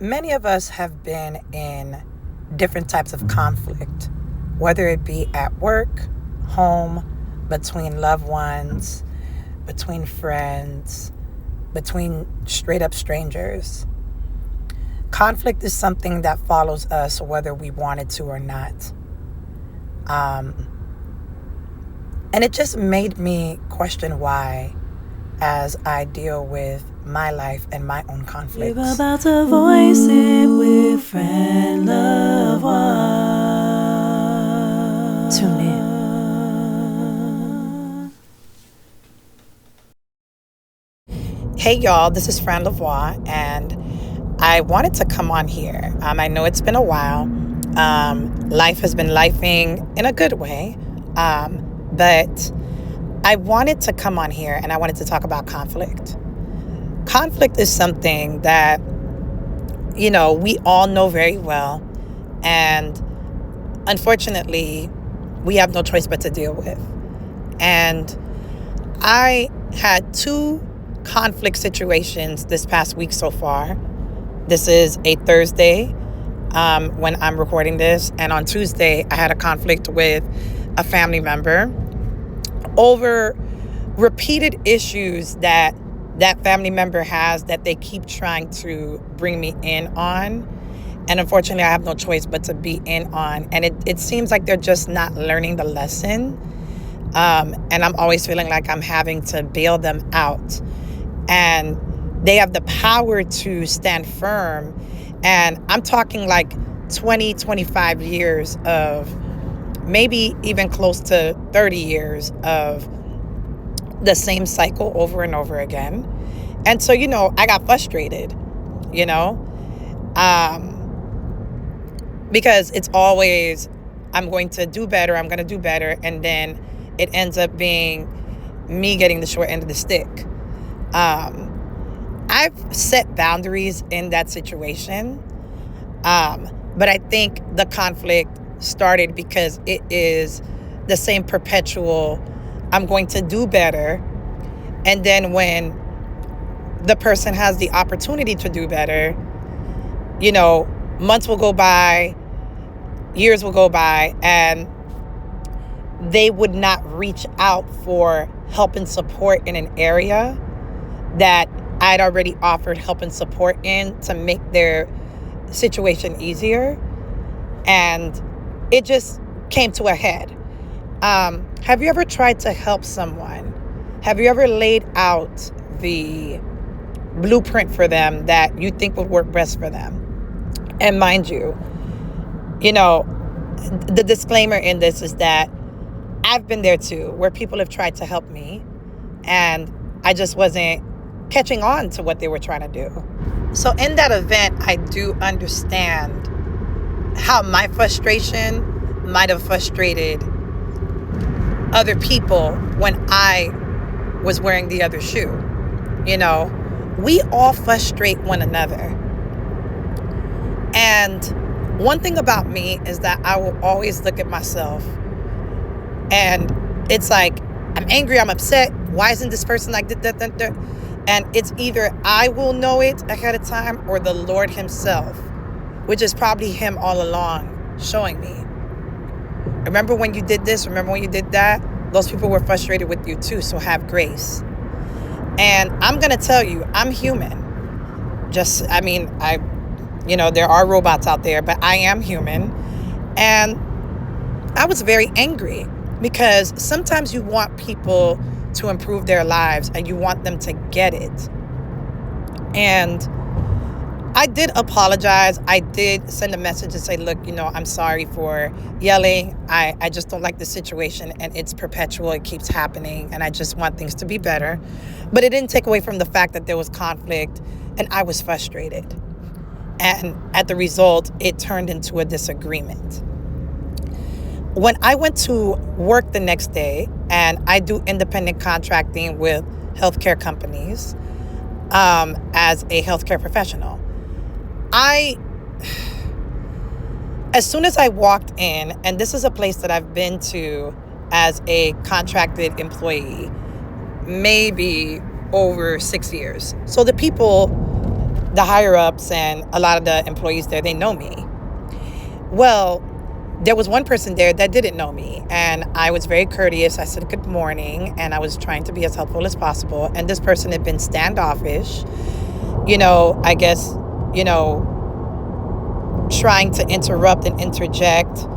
Many of us have been in different types of conflict, whether it be at work, home, between loved ones, between friends, between straight up strangers. Conflict is something that follows us whether we want it to or not. Um, and it just made me question why as I deal with my life and my own conflicts. We're about to voice it with friend love one. Tune in. Hey y'all, this is Fran Lavoie, and I wanted to come on here. I know it's been a while. Life has been lifing in a good way, but I wanted to come on here and I wanted to talk about conflict. Conflict is something that, we all know very well, and unfortunately, we have no choice but to deal with. And I had two conflict situations this past week so far. This is a Thursday when I'm recording this. And on Tuesday, I had a conflict with a family member over repeated issues that family member has that they keep trying to bring me in on. And unfortunately, I have no choice but to be in on. And it seems like they're just not learning the lesson. And I'm always feeling like I'm having to bail them out. And they have the power to stand firm. And I'm talking like 20, 25 years of, maybe even close to 30 years of the same cycle over and over again. And so, I got frustrated, because it's always, I'm going to do better. And then it ends up being me getting the short end of the stick. I've set boundaries in that situation. But I think the conflict started because it is the same perpetual, I'm going to do better. And then when the person has the opportunity to do better, months will go by, years will go by, and they would not reach out for help and support in an area that I'd already offered help and support in to make their situation easier. And it just came to a head. Have you ever tried to help someone? Have you ever laid out the blueprint for them that you think would work best for them? And mind you, the disclaimer in this is that I've been there too, where people have tried to help me and I just wasn't catching on to what they were trying to do. So in that event, I do understand how my frustration might have frustrated other people when I was wearing the other shoe. We all frustrate one another. And one thing about me is that I will always look at myself and it's like, I'm angry, I'm upset. Why isn't this person like that? And it's either I will know it ahead of time or the Lord himself, which is probably him all along showing me. Remember when you did this? Remember when you did that? Those people were frustrated with you too, so have grace. And I'm going to tell you, I'm human. There are robots out there, but I am human. And I was very angry because sometimes you want people to improve their lives and you want them to get it. And I did apologize. I did send a message and say, look, I'm sorry for yelling. I just don't like the situation and it's perpetual. It keeps happening and I just want things to be better. But it didn't take away from the fact that there was conflict and I was frustrated. And at the result, it turned into a disagreement. When I went to work the next day, and I do independent contracting with healthcare companies as a healthcare professional, as soon as I walked in, and this is a place that I've been to as a contracted employee, maybe over 6 years. So the people the higher ups and a lot of the employees there, they know me. Well, there was one person there that didn't know me, and I was very courteous. I said good morning, and I was trying to be as helpful as possible. And this person had been standoffish, I guess, trying to interrupt and interject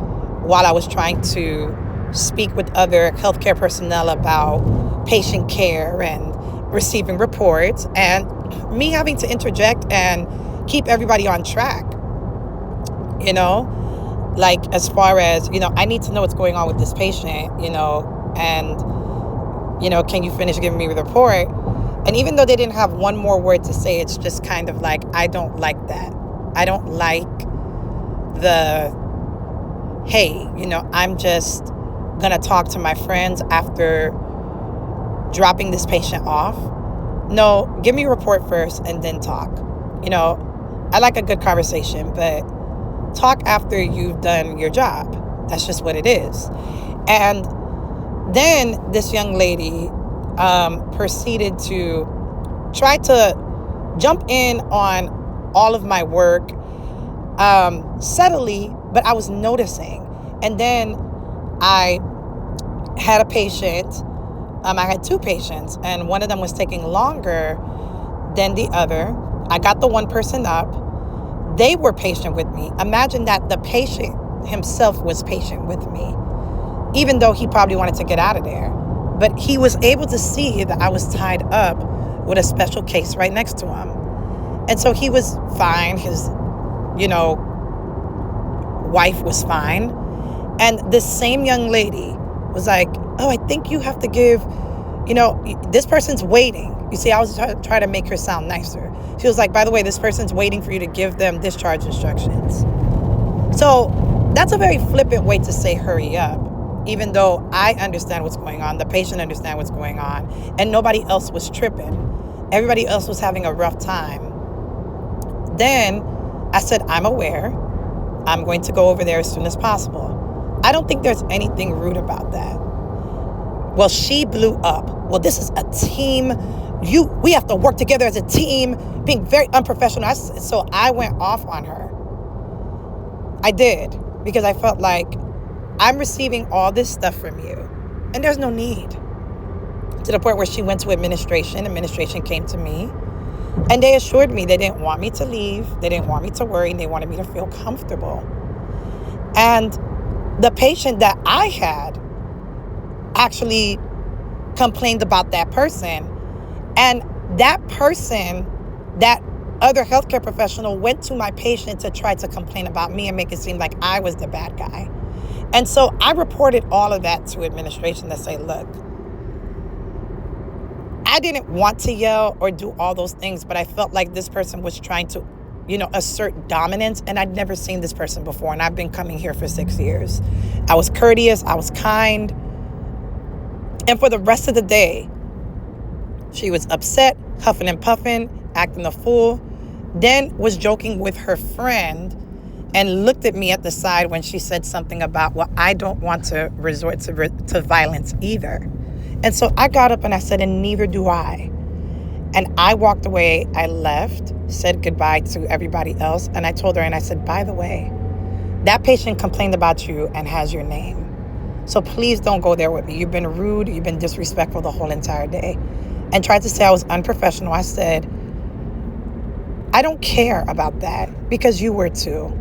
while I was trying to speak with other healthcare personnel about patient care and receiving reports, and me having to interject and keep everybody on track, like as far as, I need to know what's going on with this patient, and, can you finish giving me the report? And even though they didn't have one more word to say, it's just kind of like, I don't like that. I don't like hey, I'm just going to talk to my friends after dropping this patient off. No, give me a report first and then talk. I like a good conversation, but talk after you've done your job. That's just what it is. And then this young lady proceeded to try to jump in on all of my work subtly, but I was noticing. And then I had a patient. I had two patients, and one of them was taking longer than the other. I got the one person up. They were patient with me. Imagine that the patient himself was patient with me, even though he probably wanted to get out of there. But he was able to see that I was tied up with a special case right next to him. And so he was fine. His, wife was fine. And this same young lady was like, oh, I think you have to give, this person's waiting. You see, I was trying to make her sound nicer. She was like, by the way, this person's waiting for you to give them discharge instructions. So that's a very flippant way to say hurry up, even though I understand what's going on, the patient understands what's going on, and nobody else was tripping. Everybody else was having a rough time. Then I said, I'm aware. I'm going to go over there as soon as possible. I don't think there's anything rude about that. Well, she blew up. Well, this is a team. We have to work together as a team, being very unprofessional. So I went off on her. I did, because I felt like I'm receiving all this stuff from you, and there's no need. To the point where she went to administration. Administration came to me, and they assured me they didn't want me to leave. They didn't want me to worry. And they wanted me to feel comfortable. And the patient that I had actually complained about that person. And that person, that other healthcare professional, went to my patient to try to complain about me and make it seem like I was the bad guy. And so I reported all of that to administration to say, look, I didn't want to yell or do all those things, but I felt like this person was trying to, assert dominance. And I'd never seen this person before. And I've been coming here for 6 years. I was courteous. I was kind. And for the rest of the day, she was upset, huffing and puffing, acting a fool, then was joking with her friend and looked at me at the side when she said something about, well, I don't want to resort to violence either. And so I got up and I said, and neither do I. And I walked away. I left, said goodbye to everybody else. And I told her, and I said, by the way, that patient complained about you and has your name. So please don't go there with me. You've been rude. You've been disrespectful the whole entire day. And tried to say I was unprofessional. I said, I don't care about that, because you were too.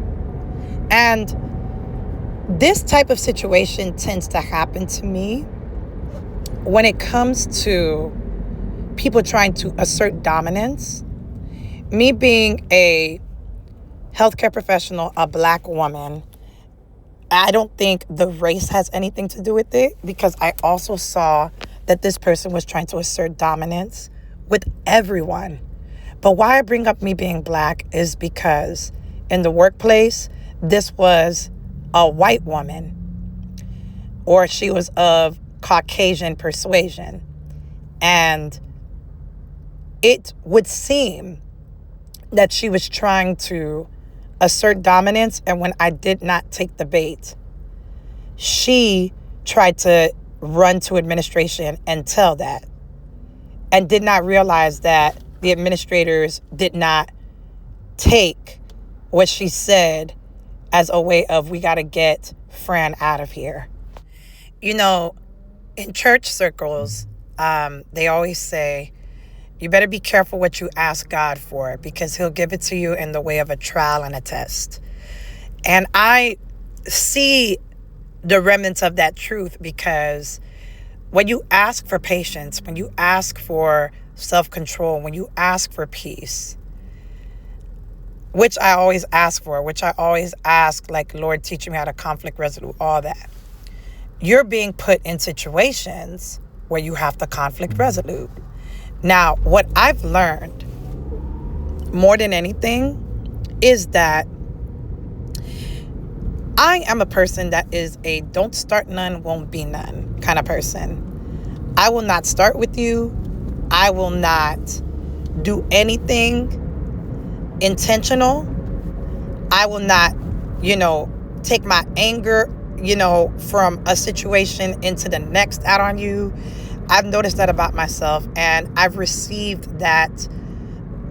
And this type of situation tends to happen to me when it comes to people trying to assert dominance. Me being a healthcare professional, a Black woman, I don't think the race has anything to do with it, because I also saw that this person was trying to assert dominance with everyone. But why I bring up me being Black is because in the workplace, this was a white woman, or she was of Caucasian persuasion. And it would seem that she was trying to assert dominance. And when I did not take the bait, she tried to run to administration and tell that, and did not realize that the administrators did not take what she said as a way of, we got to get Fran out of here. You know, in church circles, they always say, you better be careful what you ask God for, because he'll give it to you in the way of a trial and a test. And I see the remnants of that truth, because when you ask for patience, when you ask for self-control, when you ask for peace, which I always ask for, which I always ask, like, Lord, teach me how to conflict resolve, all that. You're being put in situations where you have to conflict resolve. Now, what I've learned more than anything is that I am a person that is a don't start none, won't be none kind of person. I will not start with you. I will not do anything intentional. I will not, take my anger, from a situation into the next out on you. I've noticed that about myself, and I've received that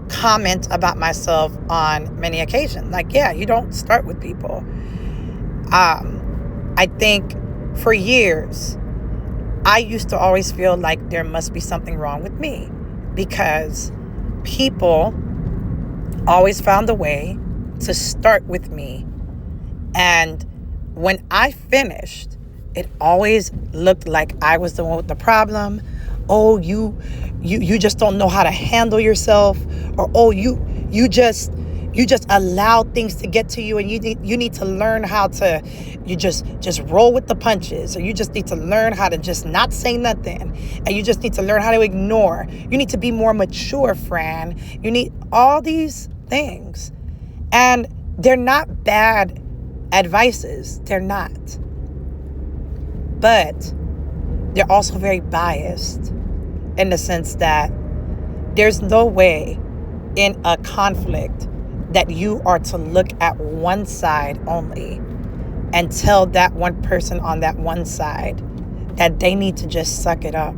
comment about myself on many occasions. Like, yeah, you don't start with people. I think for years, I used to always feel like there must be something wrong with me, because people always found a way to start with me. And when I finished, it always looked like I was the one with the problem. Oh, you just don't know how to handle yourself, or oh, you just allow things to get to you, and you need to learn how to you just roll with the punches, or you just need to learn how to just not say nothing, and you just need to learn how to ignore. You need to be more mature, Fran. You need all these things, and they're not bad advices. They're not. But they're also very biased, in the sense that there's no way in a conflict that you are to look at one side only and tell that one person on that one side that they need to just suck it up.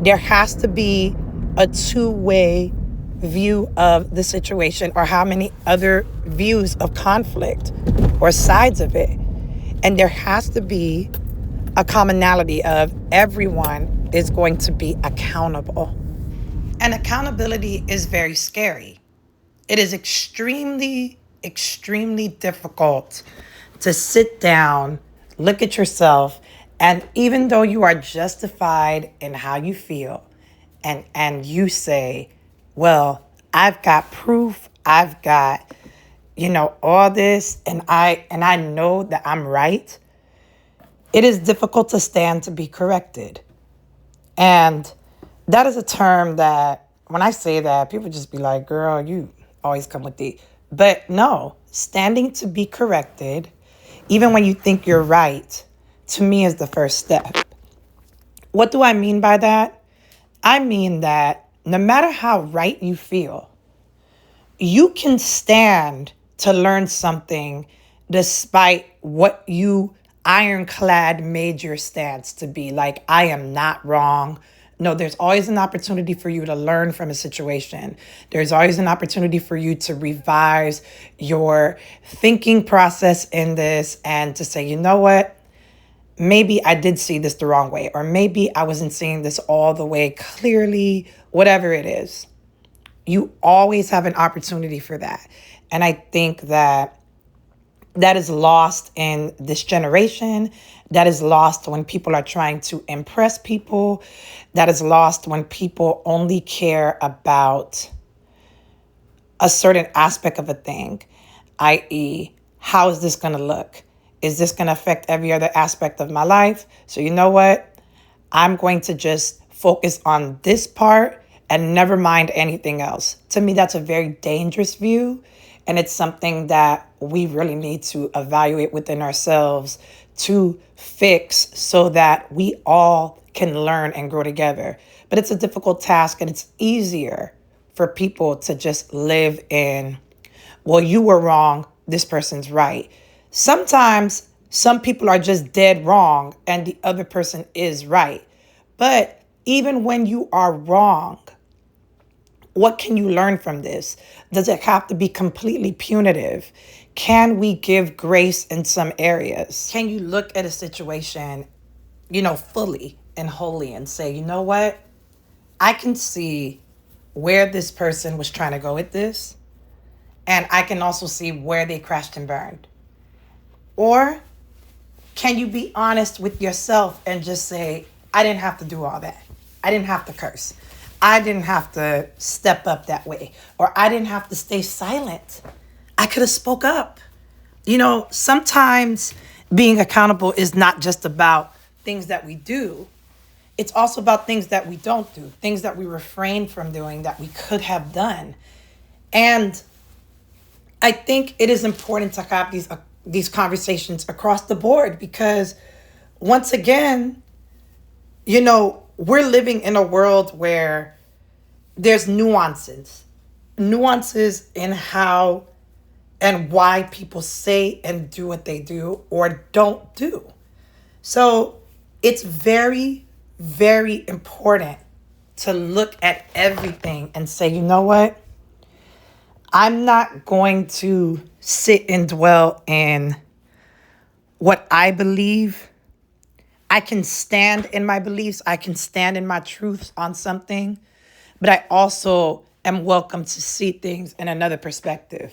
There has to be a two-way view of the situation, or how many other views of conflict or sides of it. And there has to be a commonality of everyone is going to be accountable. And accountability is very scary. It is extremely, extremely difficult to sit down, look at yourself, and even though you are justified in how you feel, and you say, well, I've got proof, I've got, all this, and I know that I'm right, it is difficult to stand to be corrected. And that is a term that, when I say that, people just be like, girl, you always come with the. But no, standing to be corrected, even when you think you're right, to me is the first step. What do I mean by that? I mean that no matter how right you feel, you can stand to learn something despite what you ironclad made your stance to be. Like, I am not wrong. No, there's always an opportunity for you to learn from a situation. There's always an opportunity for you to revise your thinking process in this, and to say, you know what? Maybe I did see this the wrong way, or maybe I wasn't seeing this all the way clearly, whatever it is. You always have an opportunity for that. And I think that is lost in this generation. That is lost when people are trying to impress people. That is lost when people only care about a certain aspect of a thing, i.e., how is this going to look? Is this going to affect every other aspect of my life? So you know what? I'm going to just focus on this part and never mind anything else. To me, that's a very dangerous view. And it's something that we really need to evaluate within ourselves to fix, so that we all can learn and grow together. But it's a difficult task, and it's easier for people to just live in, well, you were wrong, this person's right. Sometimes some people are just dead wrong and the other person is right. But even when you are wrong, What can you learn from this? Does it have to be completely punitive? Can we give grace in some areas? Can you look at a situation, fully and wholly and say, you know what? I can see where this person was trying to go with this, and I can also see where they crashed and burned. Or can you be honest with yourself and just say, I didn't have to do all that. I didn't have to curse. I didn't have to step up that way. Or I didn't have to stay silent. I could have spoke up. Sometimes being accountable is not just about things that we do. It's also about things that we don't do, things that we refrain from doing that we could have done. And I think it is important to have these conversations across the board because once again, we're living in a world where there's nuances in how and why people say and do what they do or don't do. So it's very, very important to look at everything and say, you know what? I'm not going to sit and dwell in what I believe. I can stand in my beliefs. I can stand in my truths on something, but I also am welcome to see things in another perspective.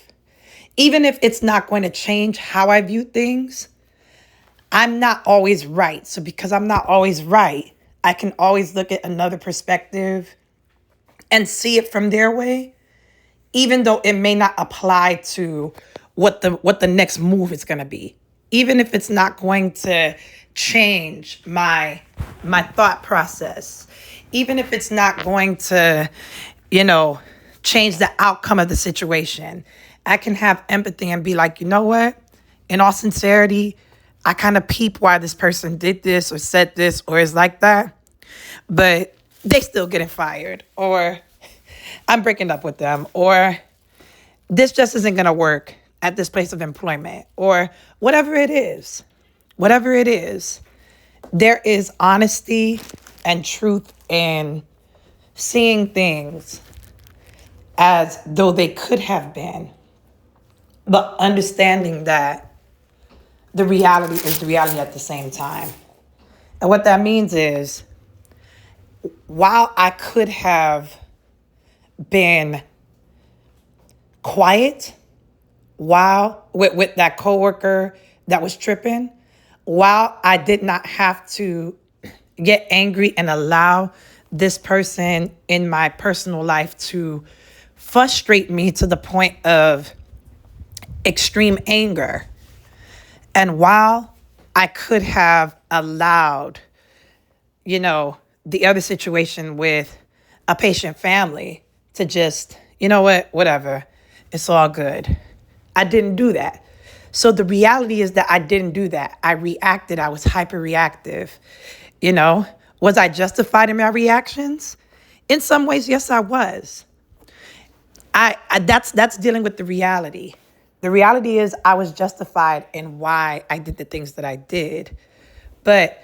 Even if it's not going to change how I view things, I'm not always right. So because I'm not always right, I can always look at another perspective and see it from their way, even though it may not apply to what the next move is going to be. Even if it's not going to change my thought process, even if it's not going to, change the outcome of the situation, I can have empathy and be like, you know what? In all sincerity, I kind of peep why this person did this or said this or is like that, but they still getting fired, or I'm breaking up with them, or this just isn't going to work at this place of employment, or whatever it is. Whatever it is, there is honesty and truth in seeing things as though they could have been, but understanding that the reality is the reality at the same time. And what that means is, while I could have been quiet while with that coworker that was tripping, while I did not have to get angry and allow this person in my personal life to frustrate me to the point of extreme anger, and while I could have allowed, the other situation with a patient family to just, whatever, it's all good. I didn't do that. So the reality is that I didn't do that. I reacted. I was hyper reactive. Was I justified in my reactions? In some ways, yes, I was. That's dealing with the reality. The reality is I was justified in why I did the things that I did. But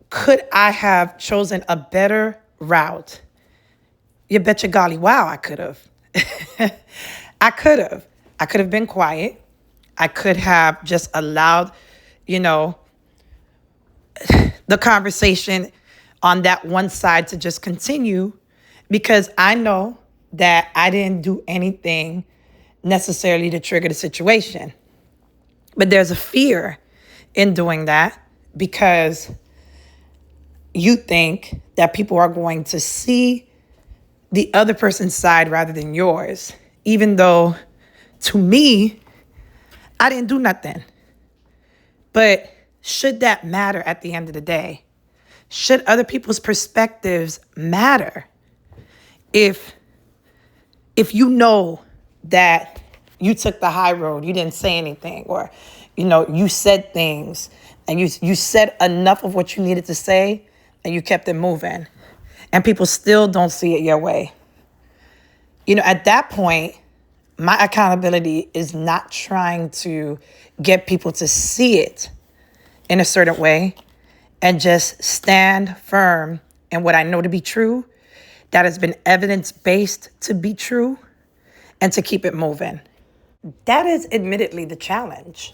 could I have chosen a better route? You betcha golly, wow, I could have. I could have. I could have been quiet. I could have just allowed, the conversation on that one side to just continue, because I know that I didn't do anything necessarily to trigger the situation. But there's a fear in doing that because you think that people are going to see the other person's side rather than yours, even though to me, I didn't do nothing. But should that matter at the end of the day? Should other people's perspectives matter? If you know that you took the high road, you didn't say anything, or you said things and you said enough of what you needed to say and you kept it moving, and people still don't see it your way. At that point, my accountability is not trying to get people to see it in a certain way and just stand firm in what I know to be true. that has been evidence-based to be true and to keep it moving. That is admittedly the challenge.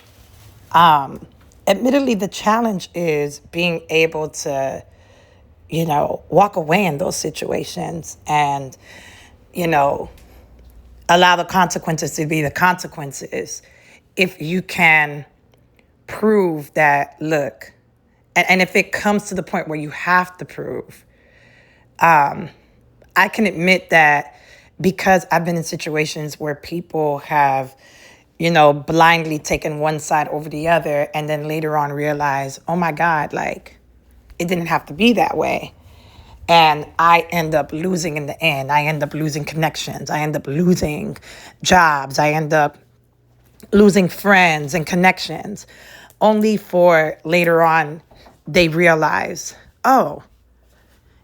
Admittedly, the challenge is being able to, walk away in those situations and, you know, allow the consequences to be the consequences. If you can prove that, look, and if it comes to the point where you have to prove, I can admit that because I've been in situations where people have, blindly taken one side over the other and then later on realize, oh my God, like it didn't have to be that way. And I end up losing in the end. I end up losing connections. I end up losing jobs. I end up losing friends and connections, only for later on they realize, oh,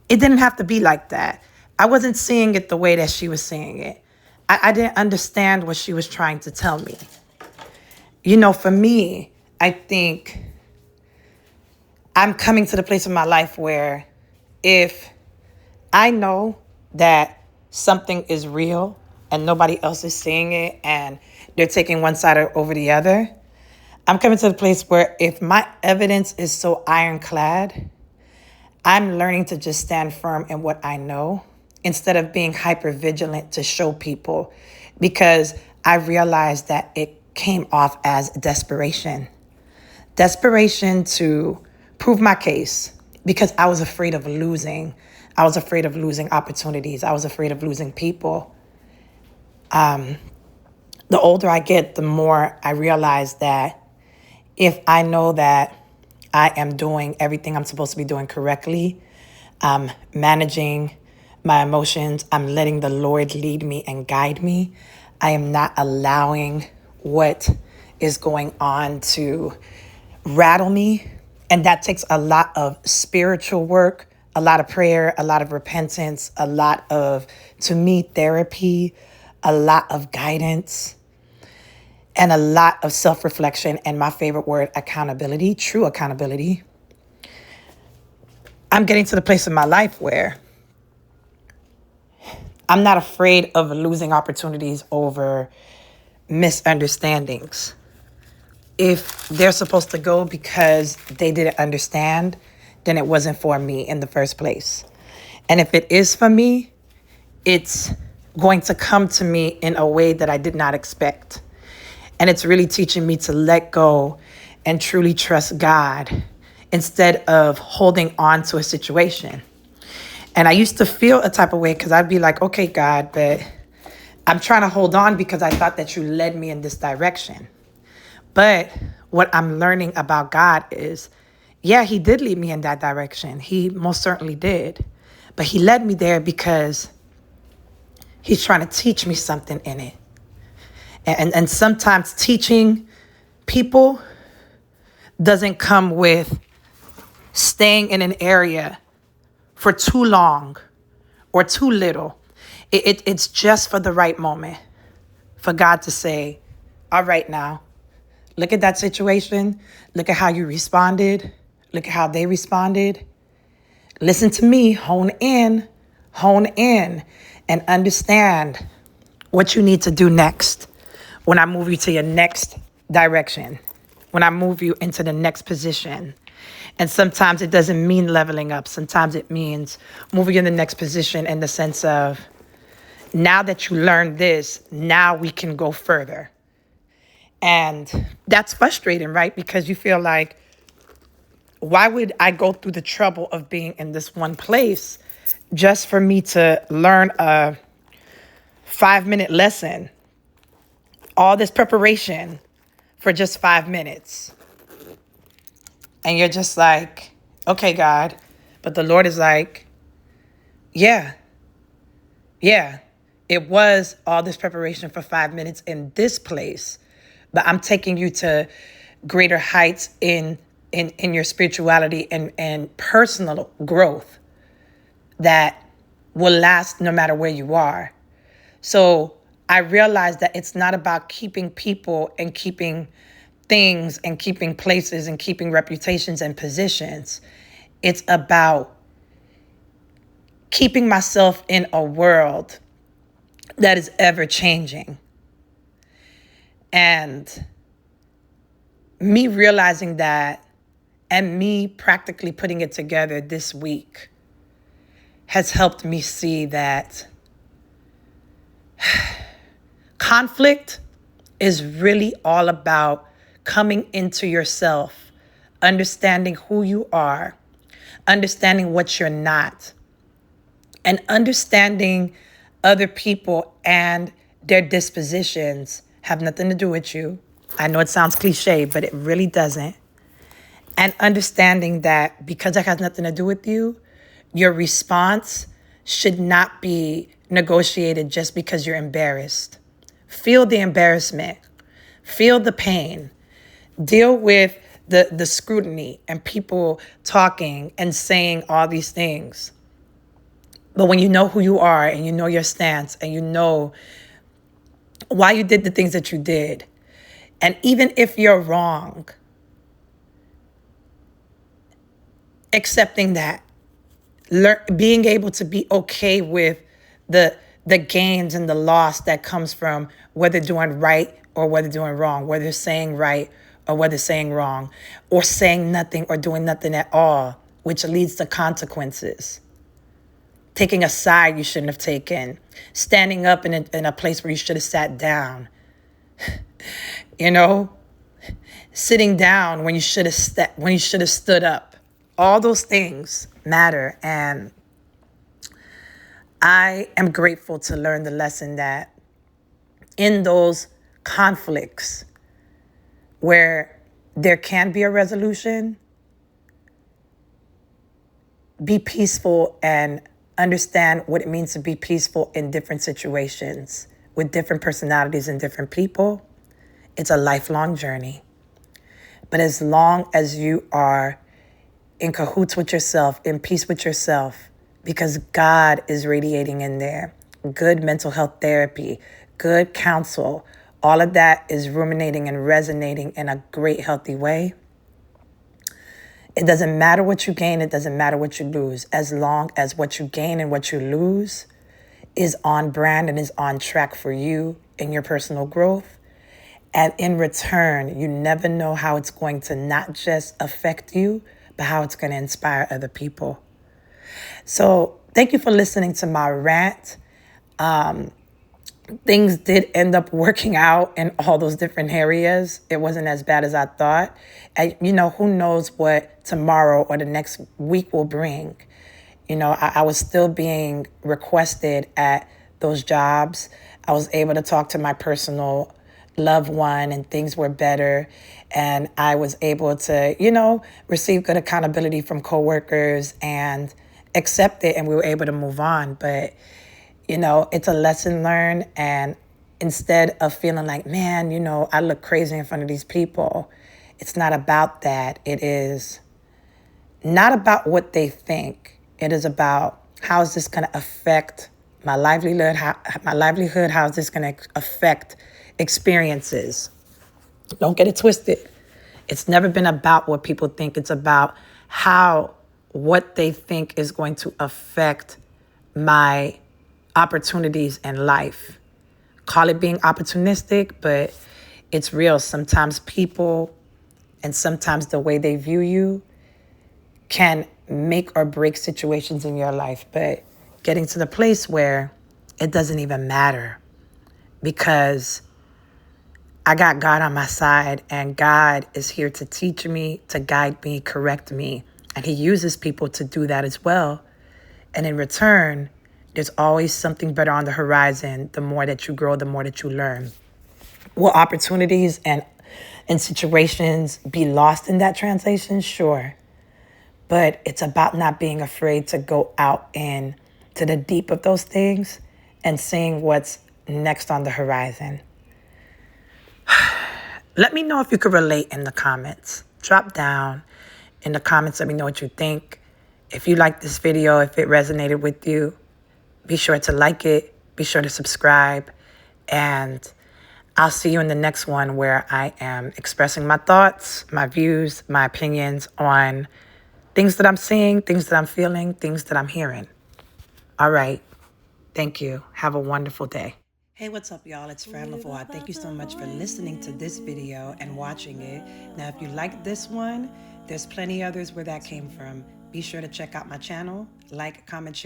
it didn't have to be like that. I wasn't seeing it the way that she was seeing it. I didn't understand what she was trying to tell me. For me, I think I'm coming to the place in my life where if I know that something is real and nobody else is seeing it and they're taking one side over the other, I'm coming to the place where if my evidence is so ironclad, I'm learning to just stand firm in what I know instead of being hyper vigilant to show people, because I realized that it came off as desperation. Desperation to prove my case because I was afraid of losing. I was afraid of losing opportunities. I was afraid of losing people. The older I get, the more I realize that if I know that I am doing everything I'm supposed to be doing correctly, I'm managing my emotions, I'm letting the Lord lead me and guide me, I am not allowing what is going on to rattle me. And that takes a lot of spiritual work, a lot of prayer, a lot of repentance, a lot of, to me, therapy, a lot of guidance, and a lot of self-reflection, and my favorite word, accountability, true accountability. I'm getting to the place in my life where I'm not afraid of losing opportunities over misunderstandings. If they're supposed to go because they didn't understand, then it wasn't for me in the first place. And if it is for me, it's going to come to me in a way that I did not expect. And it's really teaching me to let go and truly trust God instead of holding on to a situation. And I used to feel a type of way because I'd be like, okay, God, but I'm trying to hold on because I thought that you led me in this direction. But what I'm learning about God is, yeah, he did lead me in that direction. He most certainly did. But he led me there because he's trying to teach me something in it. And sometimes teaching people doesn't come with staying in an area for too long or too little. It's just for the right moment for God to say, all right, now, look at that situation. Look at how you responded. Look at how they responded. Listen to me, hone in, and understand what you need to do next when I move you to your next direction, when I move you into the next position. And sometimes it doesn't mean leveling up. Sometimes it means moving in the next position in the sense of, now that you learned this, now we can go further. And that's frustrating, right? Because you feel like, why would I go through the trouble of being in this one place just for me to learn a 5-minute lesson? All this preparation for just 5 minutes. And you're just like, okay, God. But the Lord is like, yeah, it was all this preparation for 5 minutes in this place, but I'm taking you to greater heights in your spirituality and personal growth that will last no matter where you are. So I realized that it's not about keeping people and keeping things and keeping places and keeping reputations and positions. It's about keeping myself in a world that is ever changing. And me realizing that and me practically putting it together this week has helped me see that conflict is really all about coming into yourself, understanding who you are, understanding what you're not, and understanding other people and their dispositions have nothing to do with you. I know it sounds cliche, but it really doesn't. And understanding that because that has nothing to do with you, your response should not be negotiated just because you're embarrassed. Feel the embarrassment, feel the pain, deal with the scrutiny and people talking and saying all these things. But when you know who you are and you know your stance and you know why you did the things that you did, and even if you're wrong, accepting that, being able to be okay with the gains and the loss that comes from whether doing right or whether doing wrong, whether saying right or whether saying wrong, or saying nothing or doing nothing at all, which leads to consequences. Taking a side you shouldn't have taken, standing up in a place where you should have sat down, sitting down when you should have stood up. All those things matter, and I am grateful to learn the lesson that in those conflicts where there can be a resolution, be peaceful and understand what it means to be peaceful in different situations with different personalities and different people. It's a lifelong journey. But as long as you are in cahoots with yourself, in peace with yourself, because God is radiating in there, good mental health therapy, good counsel, all of that is ruminating and resonating in a great, healthy way. It doesn't matter what you gain. It doesn't matter what you lose. As long as what you gain and what you lose is on brand and is on track for you in your personal growth. And in return, you never know how it's going to not just affect you, but how it's going to inspire other people. So thank you for listening to my rant. Things did end up working out in all those different areas. It wasn't as bad as I thought. And, who knows what tomorrow or the next week will bring. I was still being requested at those jobs. I was able to talk to my personal loved one and things were better. And I was able to, receive good accountability from coworkers and accept it. And we were able to move on. But it's a lesson learned. And instead of feeling like, man, I look crazy in front of these people, it's not about that. It is not about what they think. It is about how is this going to affect my livelihood? How is this going to affect experiences? Don't get it twisted. It's never been about what people think. It's about what they think is going to affect my opportunities in life. Call it being opportunistic, but it's real. Sometimes people and sometimes the way they view you can make or break situations in your life. But getting to the place where it doesn't even matter because I got God on my side and God is here to teach me, to guide me, correct me. And he uses people to do that as well. And in return, there's always something better on the horizon. The more that you grow, the more that you learn. Will opportunities and situations be lost in that translation? Sure. But it's about not being afraid to go out in to the deep of those things and seeing what's next on the horizon. Let me know if you could relate in the comments. Drop down in the comments. Let me know what you think. If you like this video, if it resonated with you, be sure to like it. Be sure to subscribe. And I'll see you in the next one where I am expressing my thoughts, my views, my opinions on things that I'm seeing, things that I'm feeling, things that I'm hearing. All right. Thank you. Have a wonderful day. Hey, what's up, y'all? It's Fran Lavoie. Thank you so much for listening to this video and watching it. Now, if you like this one, there's plenty others where that came from. Be sure to check out my channel, like, comment, share.